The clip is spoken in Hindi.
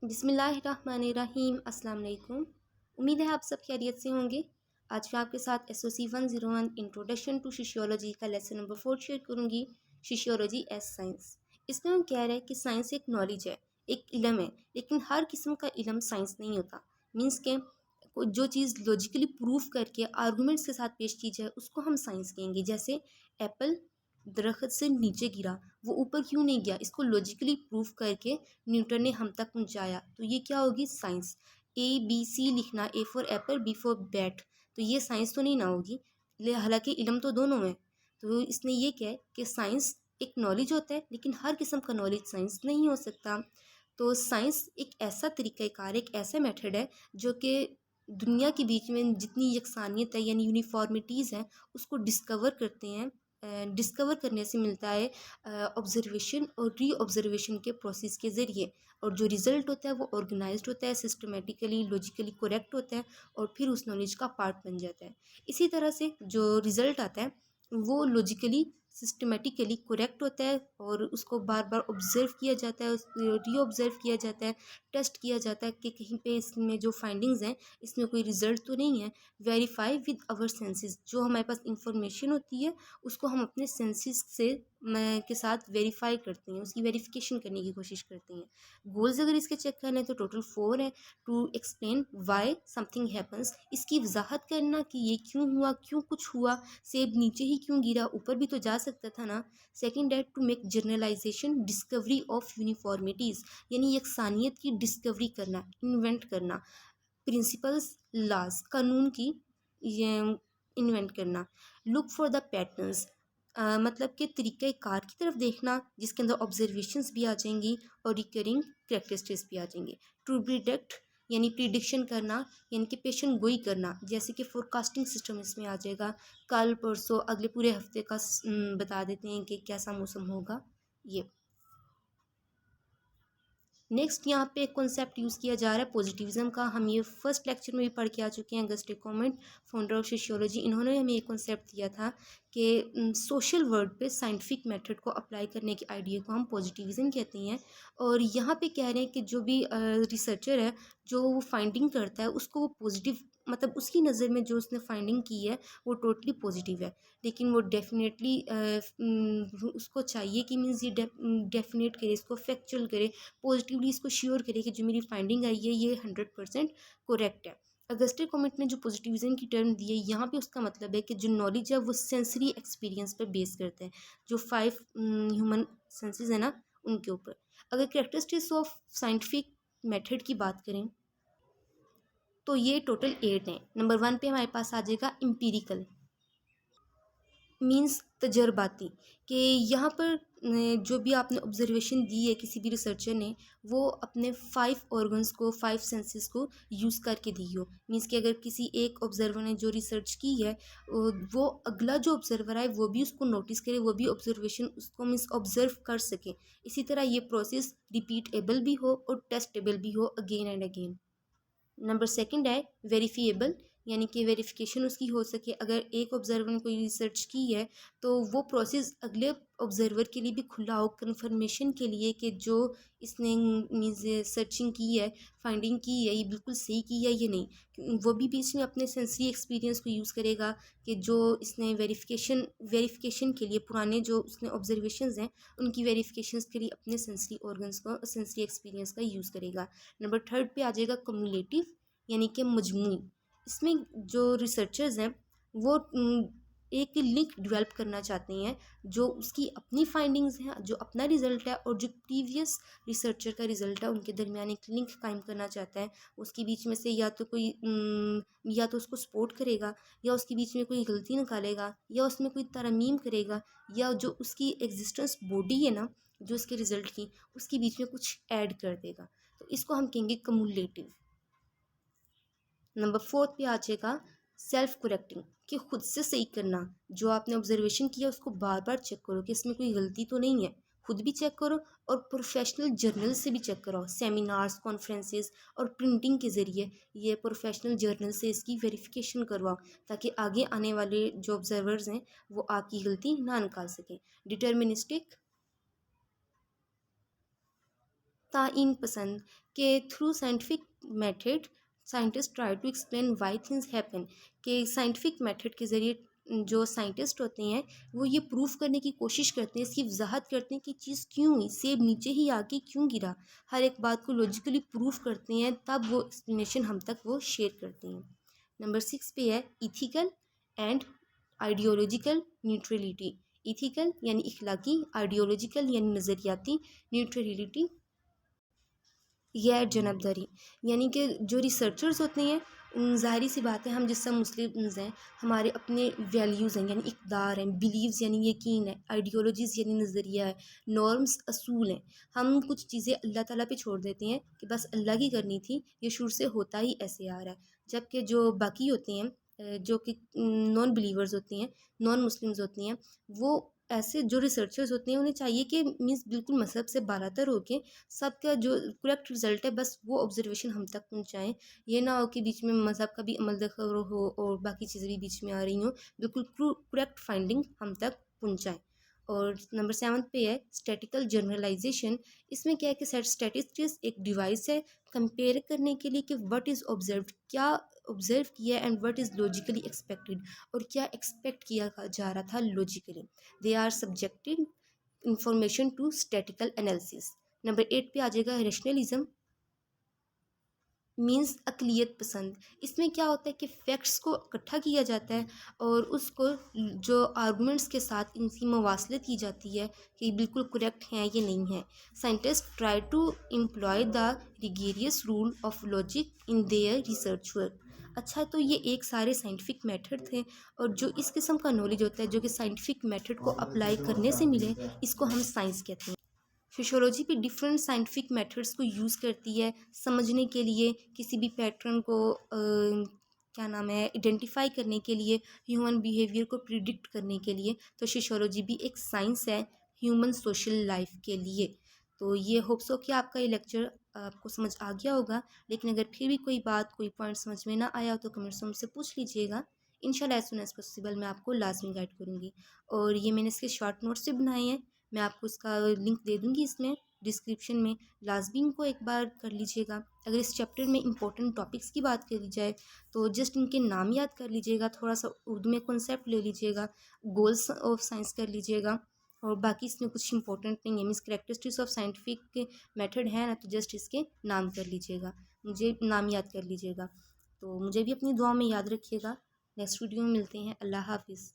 बिस्मिल्लाहिर्रहमानिर्रहीम। अस्सलाम वालेकुम। उम्मीद है आप सब खैरियत से होंगे। आज मैं आपके साथ SOC 101 इंट्रोडक्शन टू सोशियोलॉजी का लेसन नंबर 4 शेयर करूँगी। Sociology as science. इसमें हम कह रहे हैं कि साइंस एक नॉलेज है, एक इल्म है, लेकिन हर किस्म का इल्म साइंस नहीं होता। मीन्स के जो चीज़ लॉजिकली प्रूफ करके आर्गूमेंट्स के साथ पेश की जाए उसको हम साइंस कहेंगे। जैसे एप्पल दरख्त से नीचे गिरा, वो ऊपर क्यों नहीं गया, इसको लॉजिकली प्रूफ करके न्यूटन ने हम तक पहुंचाया, तो ये क्या होगी, साइंस। ABC लिखना, A for Apple, B for bat, तो ये साइंस तो नहीं ना होगी। हालांकि इल्म तो दोनों है। तो इसने ये क्या है कि साइंस एक नॉलेज होता है, लेकिन हर किस्म का नॉलेज साइंस नहीं हो सकता। तो साइंस एक ऐसा तरीक़ाकार, एक ऐसा मेथड है जो कि दुनिया के बीच में जितनी यकसानियत है यानी यूनिफॉर्मिटीज़ हैं उसको डिस्कवर करते हैं। डिस्कवर करने से मिलता है ऑब्जर्वेशन और री ऑब्जर्वेशन के प्रोसेस के ज़रिए, और जो रिज़ल्ट होता है वो ऑर्गेनाइज्ड होता है, सिस्टमेटिकली लॉजिकली करेक्ट होता है, और फिर उस नॉलेज का पार्ट बन जाता है। इसी तरह से जो रिज़ल्ट आता है वो लॉजिकली सिस्टमेटिकली करेक्ट होता है, और उसको बार बार ऑब्ज़र्व किया जाता है, री ऑब्ज़र्व किया जाता है, टेस्ट किया जाता है कि कहीं पे इसमें जो फाइंडिंग्स हैं इसमें कोई रिज़ल्ट तो नहीं है। वेरीफाई विद आवर सेंसेस, जो हमारे पास इंफॉर्मेशन होती है उसको हम अपने सेंसेस से के साथ वेरीफाई करते हैं, उसकी वेरिफिकेशन करने की कोशिश करते हैं। गोल्स अगर इसके चेक करना है तो टोटल 4 है। To explain why something happens, इसकी वजाहत करना कि ये क्यों हुआ, क्यों कुछ हुआ, सेब नीचे ही क्यों गिरा, ऊपर भी तो जा सकता था ना। सेकेंड है to make generalisation discovery of uniformities, यानी यकसानियत की डिस्कवरी करना, इन्वेंट करना। प्रिंसिपल्स लॉज, कानून की ये इन्वेंट करना। लुक फॉर द पैटर्न्स, मतलब कि तरीक़े कार की तरफ देखना जिसके अंदर ऑब्जर्वेशंस भी आ जाएंगी और रिकरिंग करेक्टरिस्टिक्स भी आ जाएंगे। टू प्रिडिक्ट, यानी प्रिडिक्शन करना, यानी कि पेशन गोई करना, जैसे कि फोरकास्टिंग सिस्टम इसमें आ जाएगा। कल परसों अगले पूरे हफ्ते का बता देते हैं कि कैसा मौसम होगा। ये नेक्स्ट यहाँ पे एक कॉन्सेप्ट यूज़ किया जा रहा है पॉजिटिविज्म का। हम ये फर्स्ट लेक्चर में भी पढ़ के आ चुके हैं। अगस्टे कॉमेंट, फाउंडर ऑफ सोशियोलॉजी, इन्होंने हमें एक कॉन्सेप्ट दिया था कि सोशल वर्ल्ड पे साइंटिफिक मेथड को अप्लाई करने के आइडिया को हम पॉजिटिविज्म कहते हैं। और यहाँ पे कह रहे हैं कि जो भी रिसर्चर है जो वो फाइंडिंग करता है उसको वो पॉजिटिव, मतलब उसकी नज़र में जो उसने फाइंडिंग की है वो टोटली पॉजिटिव है। लेकिन वो डेफिनेटली उसको चाहिए कि मीन्स ये डेफिनेट करे, इसको फैक्चुअल करे, पॉजिटिवली इसको श्योर करे कि जो मेरी फाइंडिंग आई है ये 100% करेक्ट है। अगस्टे कॉमेट ने जो पॉजिटिविज्म की टर्म दी है यहाँ पे उसका मतलब है कि जो नॉलेज है वो सेंसरी एक्सपीरियंस पर बेस करते हैं, जो 5 ह्यूमन सेंसेस है ना उनके ऊपर। अगर कैरेक्टरिस्टिक्स ऑफ साइंटिफिक मेथड की बात करें तो ये टोटल 8 हैं। नंबर 1 पे हमारे पास आ जाएगा एम्पिरिकल, मीन्स तजर्बाती, कि यहाँ पर जो भी आपने ऑब्जर्वेशन दी है किसी भी रिसर्चर ने, वो अपने 5 ऑर्गन्स को, 5 सेंसेस को यूज़ करके दी हो। मीन्स कि अगर किसी एक ऑब्जर्वर ने जो रिसर्च की है वो अगला जो ऑब्जर्वर है वो भी उसको नोटिस करे, वो भी ऑब्जर्वेशन उसको मीन्स ऑब्जर्व कर सके। इसी तरह ये प्रोसेस रिपीटेबल भी हो और टेस्टेबल भी हो again and again. Number second है वेरीफिएबल, यानी कि वेरिफिकेशन उसकी हो सके। अगर एक ऑब्जर्वर ने कोई रिसर्च की है तो वो प्रोसेस अगले ऑब्जर्वर के लिए भी खुला हो, कंफर्मेशन के लिए कि जो इसने मीन्स सर्चिंग की है, फाइंडिंग की है, ये बिल्कुल सही की है ये नहीं। वो भी बीच में अपने सेंसरी एक्सपीरियंस को यूज़ करेगा कि जो इसने वेरिफिकेशन के लिए पुराने जो उसने ऑब्जर्वेशंस हैं उनकी वेरिफिकेशंस के लिए अपने सेंसरी ऑर्गन्स को, सेंसरी एक्सपीरियंस का यूज़ करेगा। नंबर थर्ड पे आ जाएगा कम्युलेटिव, यानी कि मजमूई। इसमें जो रिसर्चर्स हैं वो एक लिंक डेवलप करना चाहते हैं, जो उसकी अपनी फाइंडिंग्स हैं, जो अपना रिजल्ट है, और जो प्रीवियस रिसर्चर का रिजल्ट है, उनके दरमियान एक लिंक कायम करना चाहता है। उसके बीच में से या तो कोई या तो उसको सपोर्ट करेगा, या उसके बीच में कोई गलती निकालेगा, या उसमें कोई तरमीम करेगा, या जो उसकी एग्जिस्टेंस बॉडी है ना जो उसके रिजल्ट की, उसके बीच में कुछ ऐड कर देगा। तो इसको हम कहेंगे कम्युलेटिव। नंबर 4 पे आ जाएगा सेल्फ करेक्टिंग, कि खुद से सही करना। जो आपने ऑब्जर्वेशन किया उसको बार बार चेक करो कि इसमें कोई गलती तो नहीं है, खुद भी चेक करो और प्रोफेशनल जर्नल से भी चेक कराओ। सेमिनार्स, कॉन्फ्रेंसेस और प्रिंटिंग के ज़रिए ये प्रोफेशनल जर्नल से इसकी वेरिफिकेशन करवाओ, ताकि आगे आने वाले जो ऑब्जर्वर्स हैं वो आपकी गलती ना निकाल सकें। डिटर्मिनिस्टिक, ताइन पसंद के through scientific method scientist try to explain why things happen, के साइंटिफिक मेथड के ज़रिए जो साइंटिस्ट होते हैं वो ये प्रूफ करने की कोशिश करते हैं, इसकी वजाहत करते हैं कि चीज़ क्यों हुई, सेब नीचे ही आके क्यों गिरा, हर एक बात को लॉजिकली प्रूफ करते हैं, तब वो एक्सप्लेनेशन हम तक वो शेयर करते हैं। नंबर 6 पे है ethical and ideological neutrality. Ethical यानी इखलाकी, आइडियोलॉजिकल यानी नज़रियाती, न्यूट्रलिटी गैर जनबदारी, यानी कि जो रिसर्चर्स होते हैं ज़ाहिर सी बात है, हम जिस सब मुस्लिम्स हैं हमारे अपने वैल्यूज़ हैं यानी इक़दार हैं, बिलीव्स यानी यकीन है, आइडियोलॉजीज़ यानी नज़रिया है, नॉर्म्स असूल हैं। हम कुछ चीज़ें अल्लाह ताला पे छोड़ देते हैं कि बस अल्लाह की करनी थी, ये शुरू से होता ही ऐसे आ रहा है। जबकि जो बाकी होते हैं जो कि नॉन बिलीवर्स होती हैं, नॉन मुस्लिम्स होती हैं, वो ऐसे जो रिसर्चर्स होते हैं उन्हें चाहिए कि मीन्स बिल्कुल मज़हब से बारातर होके सबका जो करेक्ट रिजल्ट है बस वो ऑब्जर्वेशन हम तक पहुँचाएँ। ये ना हो कि बीच में मज़हब का भी अमल दखल हो और बाकी चीज़ें भी बीच में आ रही हों, बिल्कुल करेक्ट फाइंडिंग हम तक पहुँचाएँ। और नंबर 7 पे है स्टैटिकल जनरलाइजेशन। इसमें क्या है कि स्टैटिस्टिक्स एक डिवाइस है कंपेयर करने के लिए कि व्हाट इज़ ऑब्जर्व्ड, क्या ऑब्जर्व किया and what is logically expected, और क्या एक्सपेक्ट किया जा रहा था logically. They are subjected information to statical analysis. Number 8 पे आ जाएगा रेशनलिज्म, मीन्स अक़लियत पसंद। इसमें क्या होता है कि फैक्ट्स को इकट्ठा किया जाता है और उसको जो आर्गूमेंट्स के साथ इनकी मवासलत की जाती है कि बिल्कुल करेक्ट हैं ये नहीं है। Scientist try to employ the rigorous rule of logic in their research work. अच्छा, तो ये एक सारे साइंटिफिक मेथड थे, और जो इस किस्म का नॉलेज होता है जो कि साइंटिफिक मेथड को अप्लाई करने से मिले, इसको हम साइंस कहते हैं। सोशियोलॉजी भी डिफरेंट साइंटिफिक मेथड्स को यूज़ करती है समझने के लिए, किसी भी पैटर्न को क्या नाम है आइडेंटिफाई करने के लिए, ह्यूमन बिहेवियर को प्रिडिक्ट करने के लिए। तो सोशियोलॉजी भी एक साइंस है ह्यूमन सोशल लाइफ के लिए। तो ये होप्स हो कि आपका ये लेक्चर आपको समझ आ गया होगा, लेकिन अगर फिर भी कोई बात कोई पॉइंट समझ में ना आया हो तो कमेंट्स में मुझसे पूछ लीजिएगा। इंशाल्लाह एज सुन एज पॉसिबल मैं आपको लाजमी गाइड करूँगी। और ये मैंने इसके शॉर्ट नोट्स भी बनाए हैं, मैं आपको इसका लिंक दे दूँगी इसमें डिस्क्रिप्शन में, लाजमी इनको एक बार कर लीजिएगा। अगर इस चैप्टर में इंपॉर्टेंट टॉपिक्स की बात करी जाए तो जस्ट इनके नाम याद कर लीजिएगा, थोड़ा सा उर्दू में कॉन्सेप्ट ले लीजिएगा, गोल्स ऑफ साइंस कर लीजिएगा, और बाकी इसमें कुछ इंपॉर्टेंट नहीं है, means characteristics of scientific method है ना, तो जस्ट इसके नाम कर लीजिएगा, मुझे नाम याद कर लीजिएगा। तो मुझे भी अपनी दुआ में याद रखिएगा। नेक्स्ट वीडियो में मिलते हैं। अल्लाह हाफिज़।